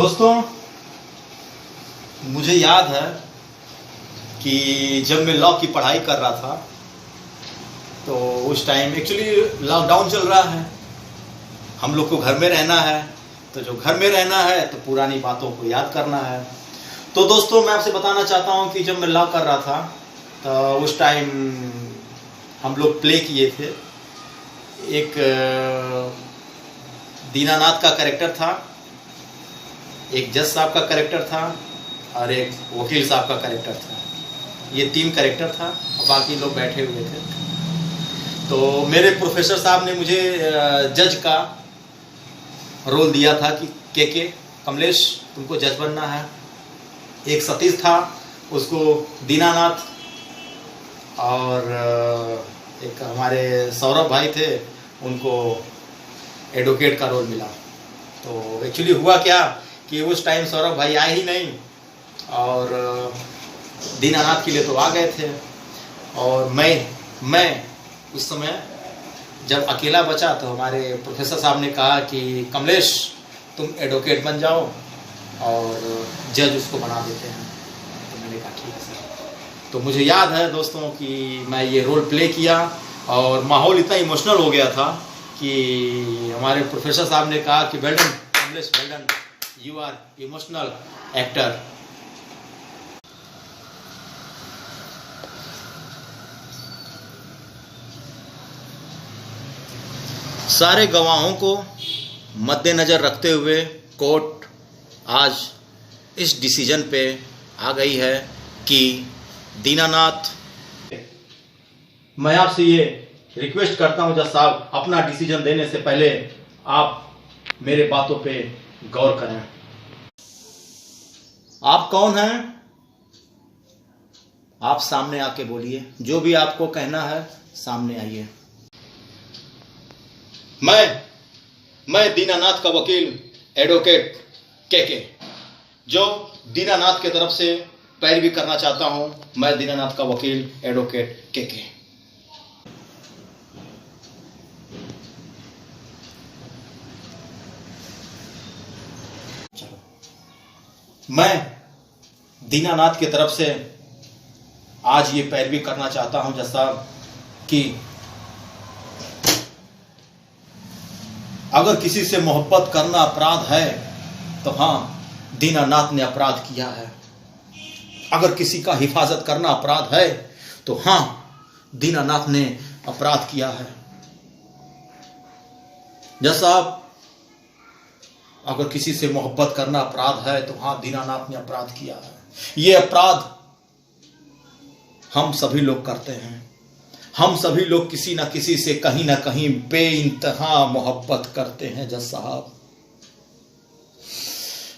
दोस्तों, मुझे याद है कि जब मैं लॉ की पढ़ाई कर रहा था तो उस टाइम एक्चुअली लॉकडाउन चल रहा है, हम लोग को घर में रहना है। तो जो घर में रहना है तो पुरानी बातों को याद करना है। तो दोस्तों, मैं आपसे बताना चाहता हूँ कि जब मैं लॉ कर रहा था तो उस टाइम हम लोग प्ले किए थे। एक दीनानाथ का कैरेक्टर था, एक जज साहब का कैरेक्टर था और एक वकील साहब का कैरेक्टर था। ये 3 कैरेक्टर था और बाकी लोग बैठे हुए थे। तो मेरे प्रोफेसर साहब ने मुझे जज का रोल दिया था कि के कमलेश, तुमको जज बनना है। एक सतीश था, उसको दीनानाथ, और एक हमारे सौरभ भाई थे, उनको एडवोकेट का रोल मिला। तो एक्चुअली हुआ क्या कि उस टाइम सौरभ भाई आए ही नहीं और दीनानाथ के लिए तो आ गए थे। और मैं उस समय जब अकेला बचा तो हमारे प्रोफेसर साहब ने कहा कि कमलेश, तुम एडवोकेट बन जाओ और जज उसको बना देते हैं। तो मैंने कहा ठीक है सर। तो मुझे याद है दोस्तों कि मैं ये रोल प्ले किया और माहौल इतना इमोशनल हो गया था कि हमारे प्रोफेसर साहब ने कहा कि well done Kamlesh, well done, you are emotional actor. सारे गवाहों को मद्देनजर रखते हुए कोर्ट आज इस डिसीजन पे आ गई है कि दीनानाथ, मैं आपसे ये रिक्वेस्ट करता हूं जज साहब, अपना डिसीजन देने से पहले आप मेरे बातों पे गौर करें। आप कौन हैं? आप सामने आके बोलिए, जो भी आपको कहना है सामने आइए। मैं दीनानाथ का वकील एडवोकेट के जो दीनानाथ की तरफ से पैरवी करना चाहता हूं। मैं दीनानाथ का वकील एडवोकेट के मैं दीनानाथ की तरफ से आज ये पैरवी करना चाहता हूं जज साहब कि अगर किसी से मोहब्बत करना अपराध है तो हाँ, दीनानाथ ने अपराध किया है। अगर किसी का हिफाजत करना अपराध है तो हाँ, दीनानाथ ने अपराध किया है। जज साहब, अगर किसी से मोहब्बत करना अपराध है तो हाँ, दीनानाथ ने अपराध किया है। ये अपराध हम सभी लोग करते हैं। हम सभी लोग किसी ना किसी से कहीं ना कहीं बेइंतहा मोहब्बत करते हैं। जज साहब,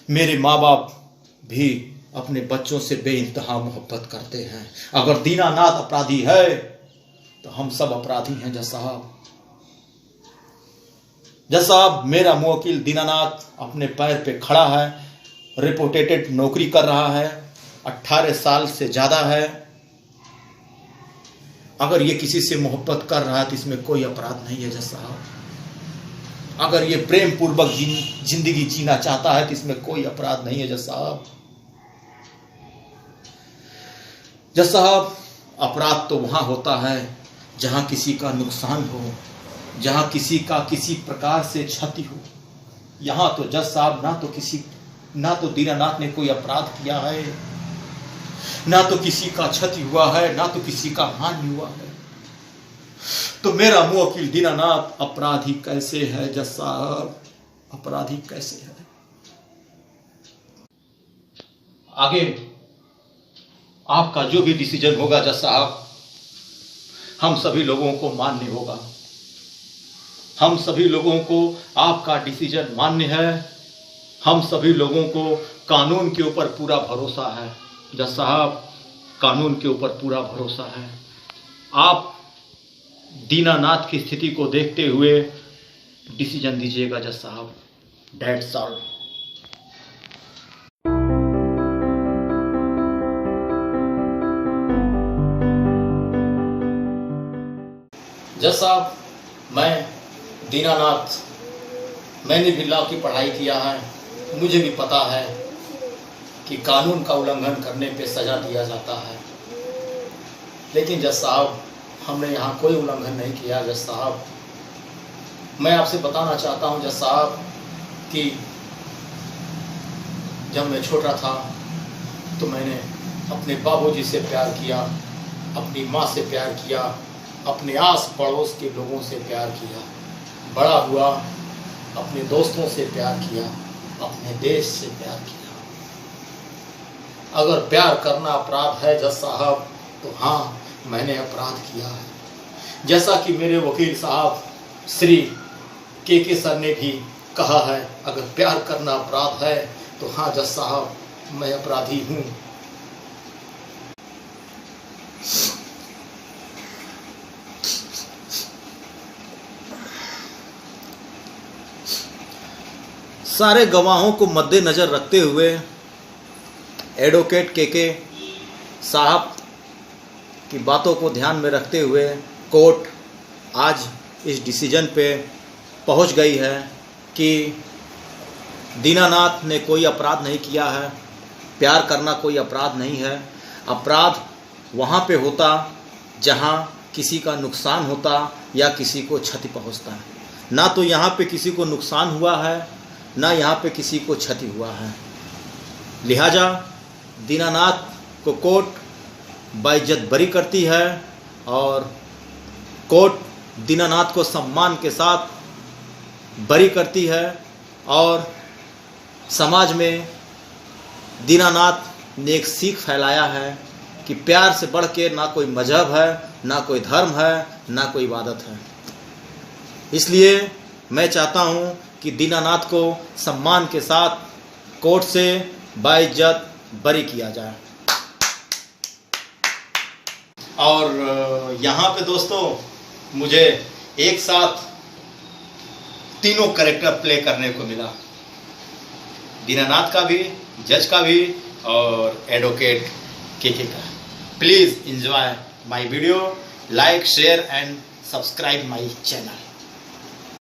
मेरे माँ बाप भी अपने बच्चों से बेइंतहा मोहब्बत करते हैं। अगर दीनानाथ अपराधी है तो हम सब अपराधी हैं। जज साहब, मेरा मुवक्किल दीनानाथ अपने पैर पे खड़ा है, रिपोर्टेड नौकरी कर रहा है, 18 साल से ज्यादा है। अगर ये किसी से मोहब्बत कर रहा है तो इसमें कोई अपराध नहीं है। जज साहब, अगर ये प्रेम पूर्वक जिंदगी जीना चाहता है तो इसमें कोई अपराध नहीं है। जज साहब, अपराध तो वहां होता है जहां किसी का नुकसान हो, जहां किसी का किसी प्रकार से क्षति हो। यहां तो जज साहब ना तो दीनानाथ ने कोई अपराध किया है, ना तो किसी का क्षति हुआ है, ना तो किसी का हानि हुआ है। तो मेरा मुवक्किल दीनानाथ अपराधी कैसे है? जज साहब, अपराधी कैसे है? आगे आपका जो भी डिसीजन होगा जज साहब, हम सभी लोगों को मान्य होगा। हम सभी लोगों को आपका डिसीजन मान्य है। हम सभी लोगों को कानून के ऊपर पूरा भरोसा है। जज साहब, कानून के ऊपर पूरा भरोसा है। आप दीनानाथ की स्थिति को देखते हुए डिसीजन दीजिएगा जज साहब। That's all. जज साहब, मैं दीनानाथ, मैंने भी लॉ की पढ़ाई किया है मुझे भी पता है कि कानून का उल्लंघन करने पे सज़ा दिया जाता है, लेकिन जज साहब हमने यहाँ कोई उल्लंघन नहीं किया। जज साहब मैं आपसे बताना चाहता हूँ जज साहब कि जब मैं छोटा था तो मैंने अपने बाबूजी से प्यार किया, अपनी माँ से प्यार किया, अपने आस पड़ोस के लोगों से प्यार किया, बड़ा हुआ अपने दोस्तों से प्यार किया, अपने देश से प्यार किया। अगर प्यार करना अपराध है जज साहब तो हाँ, मैंने अपराध किया है। जैसा कि मेरे वकील साहब श्री के सर ने भी कहा है, अगर प्यार करना अपराध है तो हाँ जज साहब, मैं अपराधी हूँ। सारे गवाहों को मद्देनजर रखते हुए एडवोकेट के साहब की बातों को ध्यान में रखते हुए कोर्ट आज इस डिसीजन पे पहुंच गई है कि दीनानाथ ने कोई अपराध नहीं किया है। प्यार करना कोई अपराध नहीं है। अपराध वहाँ पे होता जहाँ किसी का नुकसान होता या किसी को क्षति पहुँचता है। ना तो यहाँ पे किसी को नुकसान हुआ है, ना यहाँ पे किसी को क्षति हुआ है। लिहाजा दीनानाथ को कोर्ट बाइज्जत बरी करती है और कोर्ट दीनानाथ को सम्मान के साथ बरी करती है और समाज में दीनानाथ ने एक सीख फैलाया है कि प्यार से बढ़ के ना कोई मजहब है, ना कोई धर्म है, ना कोई इबादत है। इसलिए मैं चाहता हूँ कि दीनानाथ को सम्मान के साथ कोर्ट से बाइज्जत बरी किया जाए। और यहाँ पे दोस्तों मुझे एक साथ तीनों कैरेक्टर प्ले करने को मिला, दीनानाथ का भी, जज का भी और एडवोकेट के का। Please enjoy my video, like, share and subscribe my channel.